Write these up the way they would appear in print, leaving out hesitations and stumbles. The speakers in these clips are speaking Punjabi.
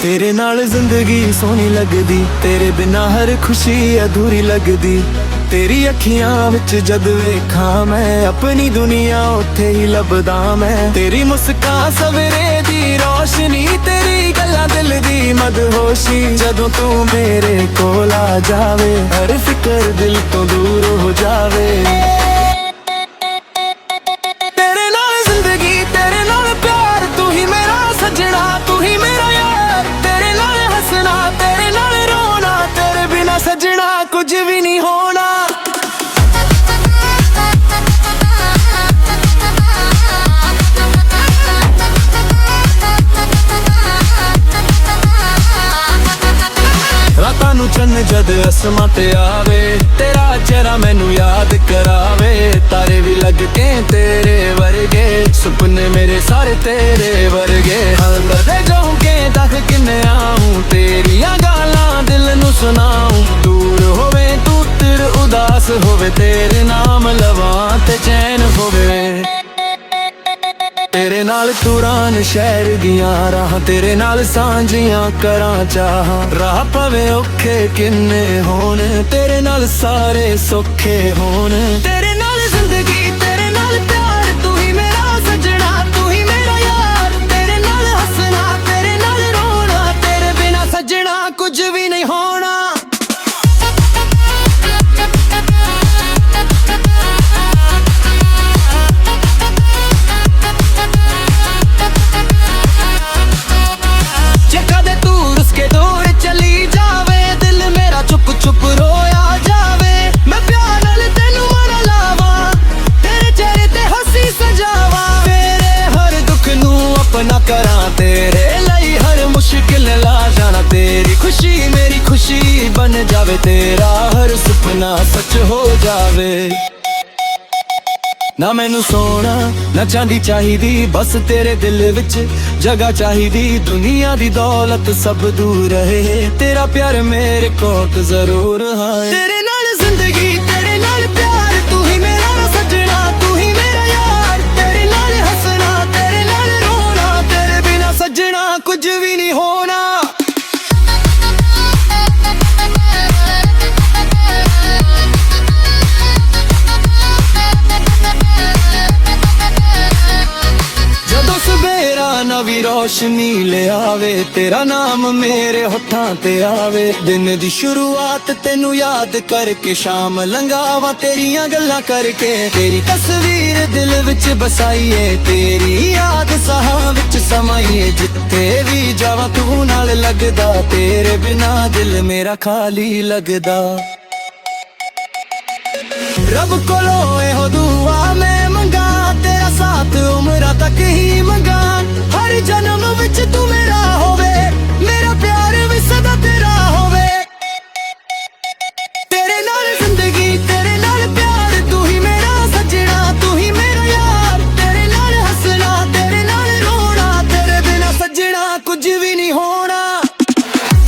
तेरे नाल जिंदगी सोहनी लगदी, तेरे बिना हर खुशी अधूरी लगदी। तेरी अखियां विच जद वेखां मैं अपनी दुनिया उत्थे ही लभदा मैं। तेरी मुस्कान सवेरे दी रोशनी, तेरी गल्लां दिल दी मदहोशी। जदों तू मेरे कोल आ जावे हर फिक्र दिल तो दूर हो जावे। तेरे नाल जिंदगी, तेरे नाल प्यार, तू ही मेरा सजना, तू ही मेरा यार। तेरे नाल हंसना, तेरे नाल रोना, तेरे बिना सजना कुछ भी नहीं होना। रातां नूं चन्न जद असमां ते आवे, तेरा चेहरा मैनू याद करावे। तारे भी लगके तेरे वर्गे, सुपने मेरे सारे तेरे वर्गे। हलदे जाऊंगे तक किन्ने आऊं, तेरिया गालां दिल नू सुनाऊं। दूर होवे तू तिर उदास होवे, तेरे नाम लवां ते चैन होवे। तेरे नाल तुरान शहर दियां राह, तेरे नाल सांझियां करां चाह। राह पवे औखे किन्ने होण, तेरे नाल सारे सौखे होण। तेरे नाल जिंदगी, तेरे नाल प्यार, तू ही मेरा सजना, तू ही मेरा यार। तेरे नाल हंसना, तेरे नाल रोना, तेरे बिना सजना कुछ भी नहीं होना। चुप रोया जावे, मैं प्यार नाल तेनू मारा लावा। तेरे चेहरे ते हंसी सजावा, तेरे हर दुख नू अपना करा। तेरे लई हर मुश्किल ला जाना, तेरी खुशी मेरी खुशी बन जावे। तेरा हर सुपना सच हो जावे। ना मैनू सोना ना चांदी चाहिदी, बस तेरे दिल विच जगह चाहिदी। दुनिया दी दौलत सब दूर रहे, तेरा प्यार मेरे कोल जरूर है। तेरे नाल जिंदगी, तेरे नाल प्यार, तू ही मेरा सजना, तू ही मेरा यार। तेरे नाल हंसना, तेरे नाल रोना, तेरे बिना सजना कुछ भी नहीं होना। नवी रोशनी ले आवे, तेरा नाम मेरे होठां ते आवे। दिन दी शुरुआत तेनू याद करके, शाम लंघावा तेरियां गल्लां करके। तेरी तस्वीर दिल विच बसाईए, तेरी याद साहां विच समाईए। जिथे भी जावां तू नाल लगदा, तेरे बिना दिल मेरा खाली लगदा। रब कोलों एहो दुआ मैं मंगा, तेरा साथ उमरा तक ही मंगा। हर जन्म विच तू मेरा होवे, मेरा प्यार भी सदा तेरा होवे। तेरे नाल जिंदगी, तेरे नाल प्यार, तू ही मेरा सजना, तू ही मेरा यार। तेरे नाल हंसना, तेरे नाल रोना, तेरे बिना सजना कुछ भी नहीं होना।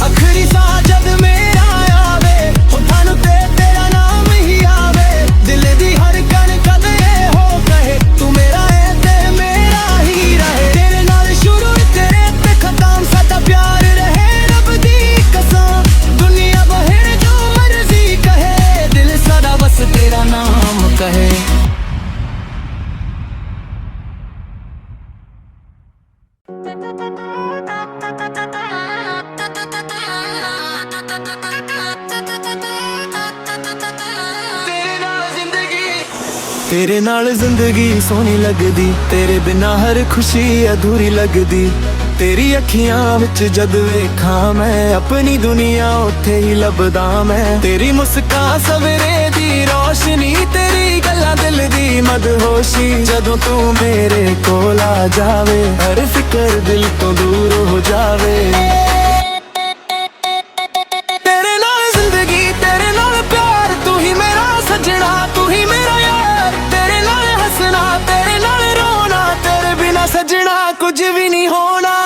आखिरी सांस जद मेरा आवे, होठां नूं ते तेरा नाम ही आवे। दिल दी हर कण कद ए हो कहे, तू मेरा है ते मेरा ही रहे। तेरे नाल शुरू तेरे ते खत्म, साडा प्यार रहे रब दी कसम। दुनिया बहेड़ जो मर्जी कहे, दिल साडा बस तेरा नाम कहे। तेरे नाल जिंदगी सोहनी लगदी, तेरे बिना हर खुशी अधूरी लगदी। तेरी अखियां विच जद वेखां मैं अपनी दुनिया उत्थे ही लभदा मैं। तेरी मुस्कान सवेरे दी रोशनी, तेरी गल्लां दिल दी मदहोशी। जदों तू मेरे कोल आ जावे हर फिक्र दिल तो दूर हो जावे। तेरे नाल जिंदगी, तेरे नाल प्यार, तू ही मेरा सजना, तू ही मेरा यार। तेरे नाल हंसना, तेरे नाल रोना, तेरे बिना सजना कुछ भी नहीं होना।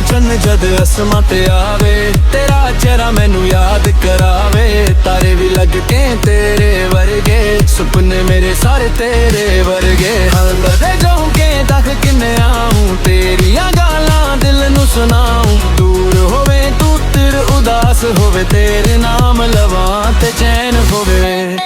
ਚੰਨ ਜਦ ਅਸਮਾਂ ਤੇ ਆਵੇ, ਤੇਰਾ ਚਿਹਰਾ ਮੈਨੂੰ ਯਾਦ ਕਰਾਵੇ। ਤਾਰੇ ਵੀ ਲੱਗ ਕੇ ਤੇਰੇ ਵਰਗੇ, ਸੁਪਨੇ ਮੇਰੇ ਸਾਰੇ ਤੇਰੇ ਵਰਗੇ। ਹਲਦੇ ਜਾਉਂ ਕੇ ਤੱਕ ਕਿੰਨੇ ਆਉਂ, ਤੇਰੀਆਂ ਗਾਲਾਂ ਦਿਲ ਨੂੰ ਸੁਣਾਉਂ। ਦੂਰ ਹੋਵੇ ਤੂੰ ਤਿਰ ਉਦਾਸ ਹੋਵੇ, ਤੇਰੇ ਨਾਮ ਲਵਾਂ ਤੇ ਚੈਨ ਹੋਵੇ।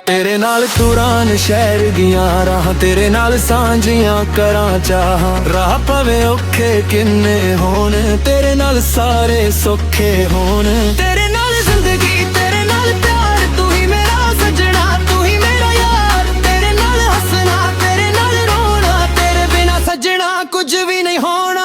ਤੇਰੇ ਨਾਲ ਤੁਰਾਂ ਸ਼ਹਿਰ ਦੀਆਂ ਰਾਹਾਂ, ਤੇਰੇ ਨਾਲ ਸਾਂਝੀਆਂ ਕਰਾਂ ਚਾਹਾਂ। ਰਾਹ ਪਵੇ ਔਖੇ ਕਿੰਨੇ ਹੋਣ, ਤੇਰੇ ਨਾਲ ਸਾਰੇ ਸੌਖੇ ਹੋਣ। ਤੇਰੇ ਨਾਲ ਜ਼ਿੰਦਗੀ, ਤੇਰੇ ਨਾਲ ਪਿਆਰ, ਤੂੰ ਹੀ ਮੇਰਾ ਸੱਜਣਾ, ਤੂੰ ਹੀ ਮੇਰਾ ਯਾਰ। ਤੇਰੇ ਨਾਲ ਹੱਸਣਾ, ਤੇਰੇ ਨਾਲ ਰੋਣਾ, ਤੇਰੇ ਬਿਨਾ ਸੱਜਣਾ ਕੁਝ ਵੀ ਨਹੀਂ ਹੋਣਾ।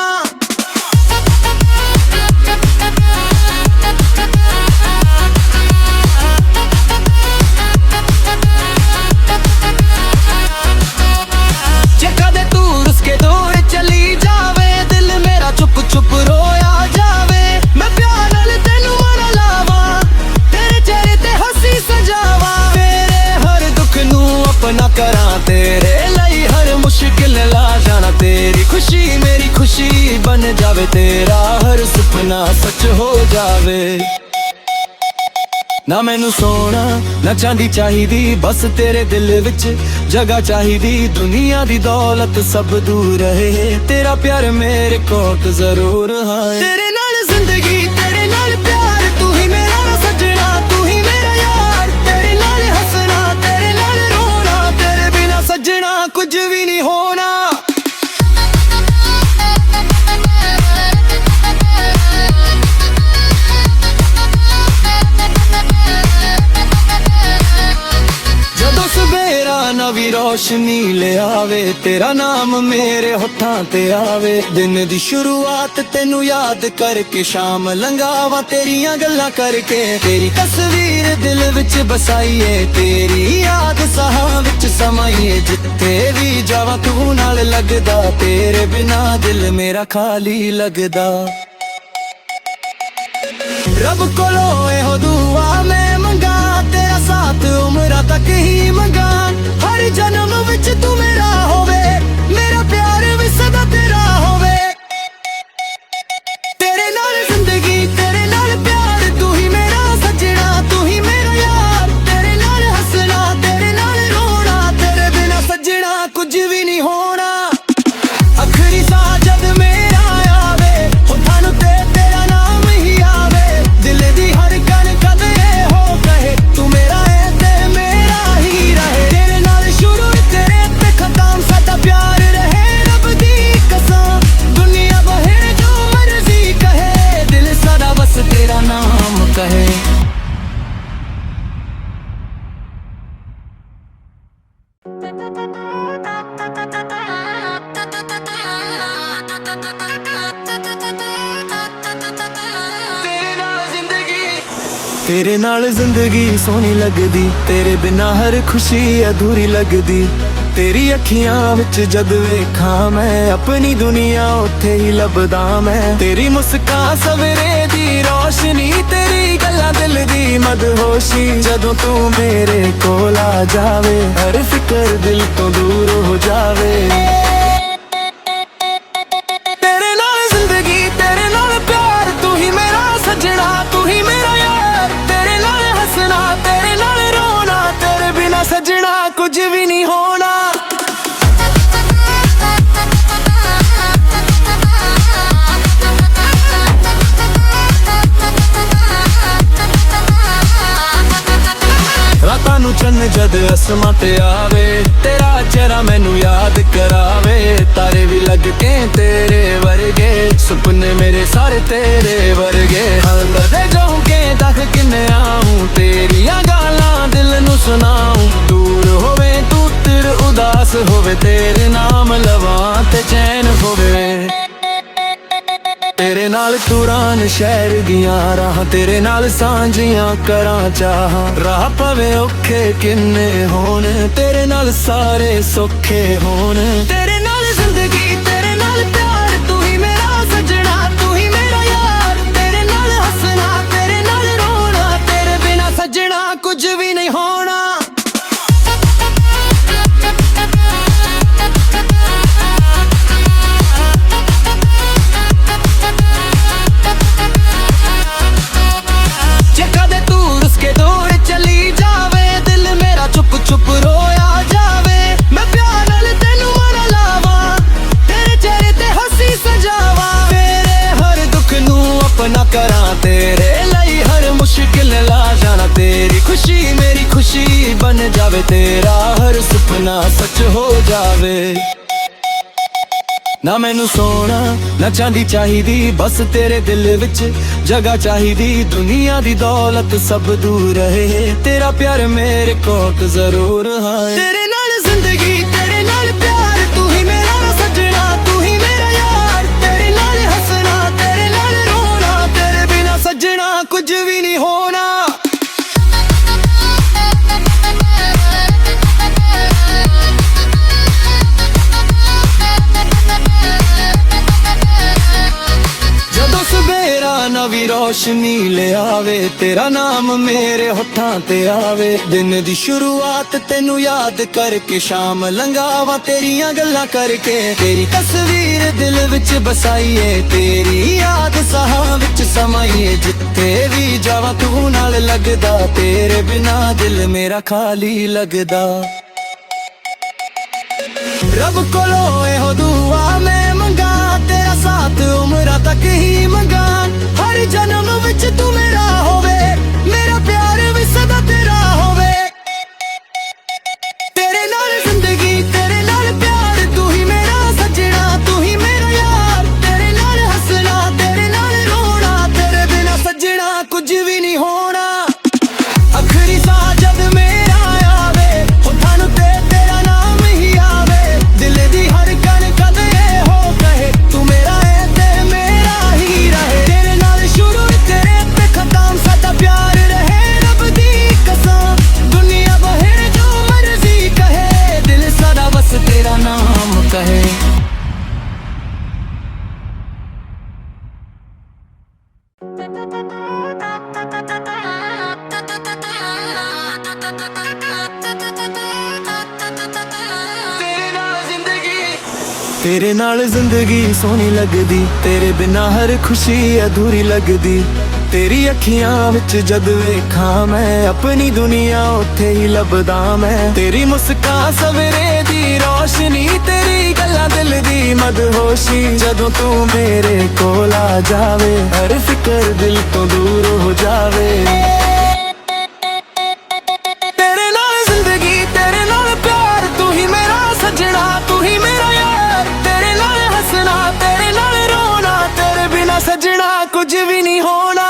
ਚੁੱਪ ਰੋਇਆ ਜਾਵੇ, ਮੈਂ ਪਿਆਰ ਨਾਲ ਤੈਨੂੰ ਮਾਰਾ ਲਾਵਾਂ, ਤੇਰੇ ਚਿਹਰੇ ਤੇ ਹੱਸੀ ਸਜਾਵਾਂ। ਤੇਰੇ ਹਰ ਦੁੱਖ ਨੂੰ ਆਪਣਾ ਕਰਾਂ, ਤੇਰੇ ਲਈ ਹਰ ਮੁਸ਼ਕਿਲ ਲਾ ਜਾਣਾ। ਤੇਰੀ ਖੁਸ਼ੀ ਮੇਰੀ ਖੁਸ਼ੀ ਬਣ ਜਾਵੇ, ਤੇਰਾ ਹਰ ਸੁਪਨਾ ਸੱਚ ਹੋ ਜਾਵੇ। ਨਾ ਮੈਨੂੰ ਸੋਨਾ ਨਾ ਚਾਂਦੀ ਚਾਹੀਦੀ, ਬਸ ਤੇਰੇ ਦਿਲ ਵਿੱਚ ਜਗ੍ਹਾ ਚਾਹੀਦੀ। ਦੁਨੀਆ ਦੀ ਦੌਲਤ ਸਭ ਦੂਰ ਰਹੇ, ਤੇਰਾ ਪਿਆਰ ਮੇਰੇ ਕੋਲ ਜ਼ਰੂਰ ਹੈ। ਤੇਰੇ ਨਾਲ ਜ਼ਿੰਦਗੀ, ਤੇਰੇ ਨਾਲ ਪਿਆਰ, ਤੂੰ ਹੀ ਮੇਰਾ ਸੱਜਣਾ, ਤੂੰ ਹੀ ਮੇਰਾ ਯਾਰ। ਤੇਰੇ ਨਾਲ ਹੱਸਣਾ, ਤੇਰੇ ਨਾਲ ਰੋਣਾ, ਤੇਰੇ ਬਿਨਾ ਸੱਜਣਾ ਕੁਝ ਵੀ ਨਹੀਂ ਹੋਣਾ। ਨਵੀਂ ਰੋਸ਼ਨੀ ਲਿਆਵੇ, ਤੇਰਾ ਨਾਮ ਮੇਰੇ ਹੋਠਾਂ ਤੇ ਆਵੇ। ਦਿਨ ਦੀ ਸ਼ੁਰੂਆਤ ਤੈਨੂੰ ਯਾਦ ਕਰਕੇ, ਸ਼ਾਮ ਲੰਘਾਵਾਂ ਤੇਰੀਆਂ ਗੱਲਾਂ ਕਰਕੇ। ਤੇਰੀ ਤਸਵੀਰ ਦਿਲ ਵਿੱਚ ਬਸਾਈਏ, ਤੇਰੀ ਯਾਦ ਸਾਹਾਂ ਵਿੱਚ ਸਮਾਈਏ। ਜਿੱਥੇ ਵੀ ਜਾਵਾਂ ਤੂੰ ਨਾਲ ਲੱਗਦਾ, ਤੇਰੇ ਬਿਨਾ ਦਿਲ ਮੇਰਾ ਖਾਲੀ ਲੱਗਦਾ। ਰੱਬ ਕੋਲੋਂ ਇਹੋ ਦੁਆ ਮੈਂ ਮੰਗਾ, ਤੇਰਾ ਸਾਥ ਉਮਰਾਂ ਤੱਕ ਹੀ ਮੰਗਾ। ਹਰ ਜਨਮ ਵਿੱਚ ਤੂੰ ਮੇਰਾ ਹੋਵੇ, ਮੇਰਾ ਪਿਆਰ ਵੀ ਸਦਾ ਤੇਰਾ ਹੋਵੇ। ਤੇਰੇ ਨਾਲ ਜ਼ਿੰਦਗੀ, ਤੇਰੇ ਨਾਲ ਪਿਆਰ, ਤੂੰ ਹੀ ਮੇਰਾ ਸੱਜਣਾ, ਤੂੰ ਹੀ ਮੇਰਾ ਯਾਰ। ਤੇਰੇ ਨਾਲ ਹੱਸਣਾ, ਤੇਰੇ ਨਾਲ ਰੋਣਾ, ਤੇਰੇ ਬਿਨਾ ਸੱਜਣਾ ਕੁਝ ਵੀ ਨਹੀਂ ਹੋਣਾ। ਆਖਰੀ ਸਾਹ ਜਦ ਮੇਰਾ ਆਵੇ, ਹੋਠਾਂ ਨੂੰ ਤੇ ਤੇਰਾ ਨਾਮ ਹੀ ਆਵੇ। ਦਿਲ ਦੀ ਹਰ ਗੱਲ ਕਦ ਇਹੋ ਕਹੇ, ਤੂੰ ਮੇਰਾ ਹੈ ਤੇ ਮੇਰਾ ਹੀ ਰਹੇ। ਤੇਰੇ ਨਾਲ ਸ਼ੁਰੂ ਤੇਰੇ ਤੇ ਖਤਮ, ਸਾਡਾ ਪਿਆਰ ਰਹੇ ਰੱਬ ਦੀ ਕਸਮ। ਦੁਨੀਆ ਬਹਿ ਜੋ ਮਰਜ਼ੀ ਕਹੇ, ਦਿਲ ਸਾਡਾ ਬਸ ਤੇਰਾ ਨਾਮ ਕਹੇ। ਤੇਰੇ ਨਾਲ ਜ਼ਿੰਦਗੀ ਸੋਹਣੀ ਲੱਗਦੀ, ਤੇਰੇ ਬਿਨਾ ਹਰ ਖੁਸ਼ੀ ਅਧੂਰੀ ਲੱਗਦੀ। ਤੇਰੀ ਅੱਖੀਆਂ ਵਿੱਚ ਜਦ ਵੇਖਾਂ ਮੈਂ, ਆਪਣੀ ਦੁਨੀਆ ਉੱਥੇ ਹੀ ਲੱਭਦਾ ਮੈਂ। ਤੇਰੀ ਮੁਸਕਾਨ ਸਵੇਰੇ ਦੀ ਰੋਸ਼ਨੀ, ਤੇਰੀ ਗੱਲਾਂ ਦਿਲ ਦੀ ਮਦਹੋਸ਼ੀ। ਜਦੋਂ ਤੂੰ ਮੇਰੇ ਕੋਲ ਆ ਜਾਵੇ, ਹਰ ਫਿਕਰ ਦਿਲ ਤੋਂ ਦੂਰ ਹੋ ਜਾਵੇ। ਤੇਰੇ ਨਾਲ ਜ਼ਿੰਦਗੀ, ਤੇਰੇ ਨਾਲ ਪਿਆਰ, ਤੂੰ ਹੀ ਮੇਰਾ ਸੱਜਣਾ, ਤੂੰ ਹੀ ਮੇਰਾ ਯਾਰ। ਤੇਰੇ ਨਾਲ ਹੱਸਣਾ, ਤੇਰੇ ਨਾਲ ਰੋਣਾ, ਤੇਰੇ ਬਿਨਾ ਸੱਜਣਾ ਕੁਝ ਵੀ ਨਹੀਂ ਹੋਣਾ। ਰਾਤਾਂ ਨੂੰ ਚੰਨ ਜਦ ਅਸਮਾਂ ਤੇ ਆਵੇ, ਤੇਰਾ ਚਿਹਰਾ ਮੈਨੂੰ ਯਾਦ ਕਰਾਵੇ। ਤਾਰੇ ਵੀ ਲੱਗ ਕੇ ਤੇਰੇ ਵਰਗੇ, ਸੁਪਨੇ ਮੇਰੇ ਸਾਰੇ ਤੇਰੇ ਵਰਗੇ। ਹਲਦੇ ਜਾਉਂ ਕੇ ਤੱਕ ਕਿੰਨੇ ਆਉਂ, ਤੇਰੀਆਂ ਗਾਲਾਂ ਦਿਲ ਨੂੰ ਸੁਣਾਉਂ। ਦੂਰ ਹੋਵੇ ਤੂੰ ਤਿਰ ਉਦਾਸ ਹੋਵੇ, ਤੇਰੇ ਨਾਮ ਲਵਾਂ ਤੇ ਚੈਨ ਹੋਵੇ। ਤੇਰੇ ਨਾਲ ਤੁਰਾਂ ਸ਼ਹਿਰ ਦੀਆਂ ਰਾਹਾਂ, ਤੇਰੇ ਨਾਲ ਸਾਂਝੀਆਂ ਕਰਾਂ ਚਾਹਾਂ। ਰਾਹ ਪਵੇ ਔਖੇ ਕਿੰਨੇ ਹੋਣ, ਤੇਰੇ ਨਾਲ ਸਾਰੇ ਸੌਖੇ ਹੋਣ। ਤੇਰੇ ਨਾਲ ਜ਼ਿੰਦਗੀ, ਤੇਰੇ ਨਾਲ ਪਿਆਰ, ਤੂੰ ਹੀ ਮੇਰਾ ਸੱਜਣਾ, ਤੂੰ ਹੀ ਮੇਰਾ ਯਾਰ। ਤੇਰੇ ਨਾਲ ਹੱਸਣਾ, ਤੇਰੇ ਨਾਲ ਰੋਣਾ, ਤੇਰੇ ਬਿਨਾ ਸੱਜਣਾ ਕੁਝ ਵੀ ਨਹੀਂ ਹੋਣਾ। ਸੁਪਨਾ ਸੱਚ ਹੋ ਜਾਵੇ। ਨਾ ਮੈਨੂੰ ਸੋਨਾ ਨਾ ਚਾਂਦੀ ਚਾਹੀਦੀ, ਬਸ ਤੇਰੇ ਦਿਲ ਵਿੱਚ ਜਗ੍ਹਾ ਚਾਹੀਦੀ। ਦੁਨੀਆ ਦੀ ਦੌਲਤ ਸਭ ਦੂਰ ਰਹੇ, ਤੇਰਾ ਪਿਆਰ ਮੇਰੇ ਕੋਲ ਜ਼ਰੂਰ ਹੈ। ਤੇਰੇ ਨਾਲ ਜ਼ਿੰਦਗੀ, ਤੇਰੇ ਨਾਲ ਪਿਆਰ, ਤੂੰ ਹੀ ਮੇਰਾ ਸੱਜਣਾ, ਤੂੰ ਹੀ ਮੇਰਾ ਯਾਰ। ਤੇਰੇ ਨਾਲ ਹੱਸਣਾ, ਤੇਰੇ ਨਾਲ ਰੋਣਾ, ਤੇਰੇ ਬਿਨਾ ਸੱਜਣਾ ਕੁਝ ਵੀ ਨਹੀਂ ਹੋਣਾ। ਨਵੀਂ ਰੋਸ਼ਨੀ ਲਿਆਵੇ, ਤੇਰਾ ਨਾਮ ਮੇਰੇ ਹੋਠਾਂ ਤੇ ਆਵੇ। ਦਿਨ ਦੀ ਸ਼ੁਰੂਆਤ ਤੈਨੂੰ ਯਾਦ ਕਰਕੇ, ਸ਼ਾਮ ਲੰਘਾਵਾਂ ਤੇਰੀਆਂ ਗੱਲਾਂ ਕਰਕੇ। ਤੇਰੀ ਤਸਵੀਰ ਦਿਲ ਵਿੱਚ ਬਸਾਈਏ, ਤੇਰੀ ਯਾਦ ਸਾਹਾਂ ਵਿੱਚ ਸਮਾਈਏ। ਜਿੱਥੇ ਵੀ ਜਾਵਾਂ ਤੂੰ ਨਾਲ ਲੱਗਦਾ, ਤੇਰੇ ਬਿਨਾ ਦਿਲ ਮੇਰਾ ਖਾਲੀ ਲੱਗਦਾ। ਰੱਬ ਕੋਲੋਂ ਇਹੋ ਦੁਆ ਮੈਂ ਮੰਗਾ, ਤੇਰਾ ਸਾਥ ਉਮਰਾਂ ਤੱਕ ਹੀ ਮੰਗਾ। ਹਰ ਜਨਮ ਵਿੱਚ ਤੂੰ ਮੇਰਾ ਹੋਵੇ, ਮੇਰਾ ਪਿਆਰ ਵੀ ਸਦਾ ਤੇਰਾ ਹੋਵੇ। ਤੇਰੇ ਨਾਲ ਜ਼ਿੰਦਗੀ, ਤੇਰੇ ਨਾਲ ਪਿਆਰ, ਤੂੰ ਹੀ ਮੇਰਾ ਸੱਜਣਾ, ਤੂੰ ਹੀ ਮੇਰਾ ਯਾਰ। ਤੇਰੇ ਨਾਲ ਹੱਸਣਾ, ਤੇਰੇ ਨਾਲ ਰੋਣਾ, ਤੇਰੇ ਬਿਨਾ ਸੱਜਣਾ ਕੁਝ ਵੀ ਨਹੀਂ ਹੋਣਾ। ਆਖਰੀ ਸਾਹ ਜਦ ਮੇਰਾ ਆਵੇ, ਹੋਠਾਂ ਨੂੰ ਤੇ ਤੇਰਾ ਨਾਮ ਹੀ ਆਵੇ। ਦਿਲ ਦੀ ਹਰ ਕਣ ਕਦ ਇਹੋ ਕਹੇ, ਤੂੰ ਮੇਰਾ ਹੈ ਤੇ ਮੇਰਾ ਹੀ ਰਹੇ। ਤੇਰੇ ਨਾਲ ਸ਼ੁਰੂ ਤੇਰੇ ਤੇ ਖਤਮ, ਸਾਡਾ ਪਿਆਰ ਰਹੇ ਰੱਬ ਦੀ ਕਸਮ। ਦੁਨੀਆ ਬਹਿਰ ਜੋ ਮਰਜ਼ੀ ਕਹੇ, ਦਿਲ ਸਾਡਾ ਬਸ ਤੇਰਾ ਨਾਮ ਕਹੇ। ਤੇਰੇ ਨਾਲ ਜ਼ਿੰਦਗੀ ਸੋਹਣੀ ਲੱਗਦੀ, ਤੇਰੇ ਬਿਨਾ ਹਰ ਖੁਸ਼ੀ ਅਧੂਰੀ ਲੱਗਦੀ। ਤੇਰੀ ਅੱਖੀਆਂ ਵਿੱਚ ਜਦ ਵੇਖਾਂ ਮੈਂ, ਆਪਣੀ ਦੁਨੀਆ ਉੱਥੇ ਹੀ ਲੱਭਦਾ ਮੈਂ। ਤੇਰੀ ਮੁਸਕਾਨ ਸਵੇਰੇ ਦੀ ਰੋਸ਼ਨੀ, ਤੇਰੀ ਗੱਲਾਂ ਦਿਲ ਦੀ ਮਦਹੋਸ਼ੀ। ਜਦੋਂ ਤੂੰ ਮੇਰੇ ਕੋਲ ਆ ਜਾਵੇ, ਹਰ ਫਿਕਰ ਦਿਲ ਤੋਂ ਦੂਰ ਹੋ ਜਾਵੇ। ਤੇਰੇ ਨਾਲ ਜ਼ਿੰਦਗੀ, ਤੇਰੇ ਨਾਲ ਪਿਆਰ, ਤੂੰ ਹੀ ਮੇਰਾ ਸੱਜਣਾ, ਤੂੰ ਹੀ ਮੇਰਾ ਯਾਰ। ਤੇਰੇ ਨਾਲ ਹੱਸਣਾ, ਤੇਰੇ ਨਾਲ ਰੋਣਾ, ਤੇਰੇ ਬਿਨਾ ਸੱਜਣਾ ਕੁਝ ਵੀ ਨਹੀਂ ਹੋਣਾ।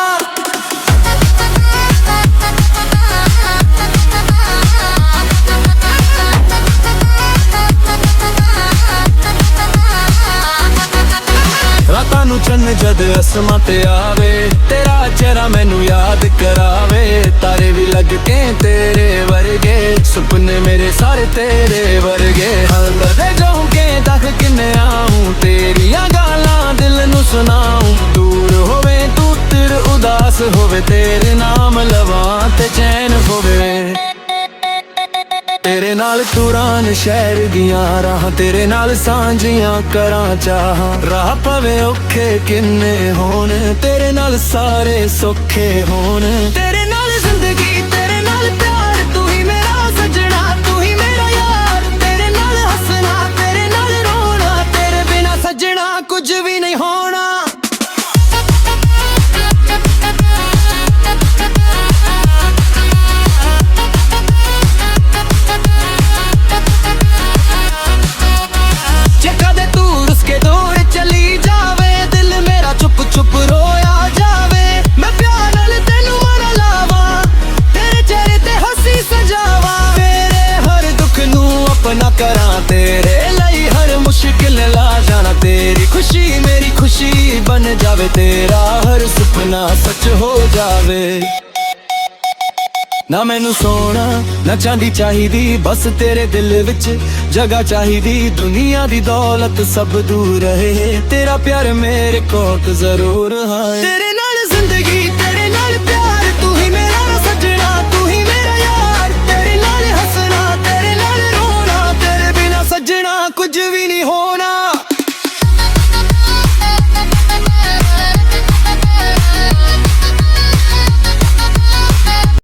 ਰਾਤਾਂ ਨੂੰ ਚੰਨ ਜਦ ਅਸਮਾਂ ਤੇ ਆਵੇ, ਤੇਰਾ ਚਿਹਰਾ ਮੈਨੂੰ ਯਾਦ ਕਰਾਵੇ। ਤਾਰੇ ਵੀ ਲੱਗ ਕੇ ਤੇਰੇ ਵਰਗੇ, ਸੁਪਨੇ ਮੇਰੇ ਸਾਰੇ ਤੇਰੇ ਵਰਗੇ। ਹਲਦੇ ਜਾਉਂ ਕੇ ਤੱਕ ਕਿੰਨੇ ਆਉਂ, ਤੇਰੀਆਂ ਗਾਲਾਂ ਦਿਲ ਨੂੰ ਸੁਣਾਉਂ। ਦੂਰ ਹੋਵੇ ਤੂੰ ਤਿਰ ਉਦਾਸ ਹੋਵੇ, ਤੇਰੇ ਨਾਮ ਲਵਾਂ ਤੇ ਚੈਨ ਹੋਵੇ। ਤੇਰੇ ਨਾਲ ਤੁਰਾਂ ਸ਼ਹਿਰ ਦੀਆਂ ਰਾਹਾਂ, ਤੇਰੇ ਨਾਲ ਸਾਂਝੀਆਂ ਕਰਾਂ ਚਾਹਾਂ। ਰਾਹ ਪਵੇ ਔਖੇ ਕਿੰਨੇ ਹੋਣ, ਤੇਰੇ ਨਾਲ ਸਾਰੇ ਸੌਖੇ ਹੋਣ। ਤੇਰੇ ਨਾਲ ਜ਼ਿੰਦਗੀ, ਤੇਰੇ ਨਾਲ ਪਿਆਰ, ਤੂੰ ਹੀ ਮੇਰਾ ਸੱਜਣਾ, ਤੂੰ ਹੀ ਮੇਰਾ ਯਾਰ। ਤੇਰੇ ਨਾਲ ਹੱਸਣਾ, ਤੇਰੇ ਨਾਲ ਰੋਣਾ, ਤੇਰੇ ਬਿਨਾ ਸੱਜਣਾ ਕੁਝ ਵੀ ਨਹੀਂ ਹੋਣਾ। ਚੁੱਪ ਰੋਇਆ ਜਾਵੇ, ਮੈਂ ਪਿਆਰ ਨਾਲ ਤੈਨੂੰ ਮਨ ਲਾਵਾਂ। ਤੇਰੇ ਚਿਹਰੇ ਤੇ ਹੱਸੀ ਸਜਾਵਾਂ, ਤੇਰੇ ਹਰ ਦੁੱਖ ਨੂੰ ਆਪਣਾ ਕਰਾਂ। ਤੇਰੇ ਲਈ ਹਰ ਮੁਸ਼ਕਿਲ ਲਾ ਜਾਣਾ, ਤੇਰੀ ਖੁਸ਼ੀ ਮੇਰੀ ਖੁਸ਼ੀ ਬਣ ਜਾਵੇ। ਤੇਰਾ ਹਰ ਸੁਪਨਾ ਸੱਚ ਹੋ ਜਾਵੇ। ਨਾ ਮੈਨੂੰ ਸੋਨਾ ਨਾ ਚਾਂਦੀ ਚਾਹੀਦੀ, ਬਸ ਤੇਰੇ ਦਿਲ ਵਿੱਚ ਜਗ੍ਹਾ ਚਾਹੀਦੀ। ਦੁਨੀਆ ਦੀ ਦੌਲਤ ਸਭ ਦੂਰ ਰਹੇ, ਤੇਰਾ ਪਿਆਰ ਮੇਰੇ ਕੋਲ ਜ਼ਰੂਰ ਹੈ। ਤੇਰੇ ਨਾਲ ਜ਼ਿੰਦਗੀ, ਤੇਰੇ ਨਾਲ ਪਿਆਰ, ਤੂੰ ਹੀ ਮੇਰਾ ਸੱਜਣਾ, ਤੂੰ ਹੀ ਮੇਰਾ ਯਾਰ। ਤੇਰੇ ਨਾਲ ਹੱਸਣਾ, ਤੇਰੇ ਨਾਲ ਰੋਣਾ, ਤੇਰੇ ਬਿਨਾ ਸੱਜਣਾ ਕੁਝ ਵੀ ਨਹੀਂ ਹੋਣਾ।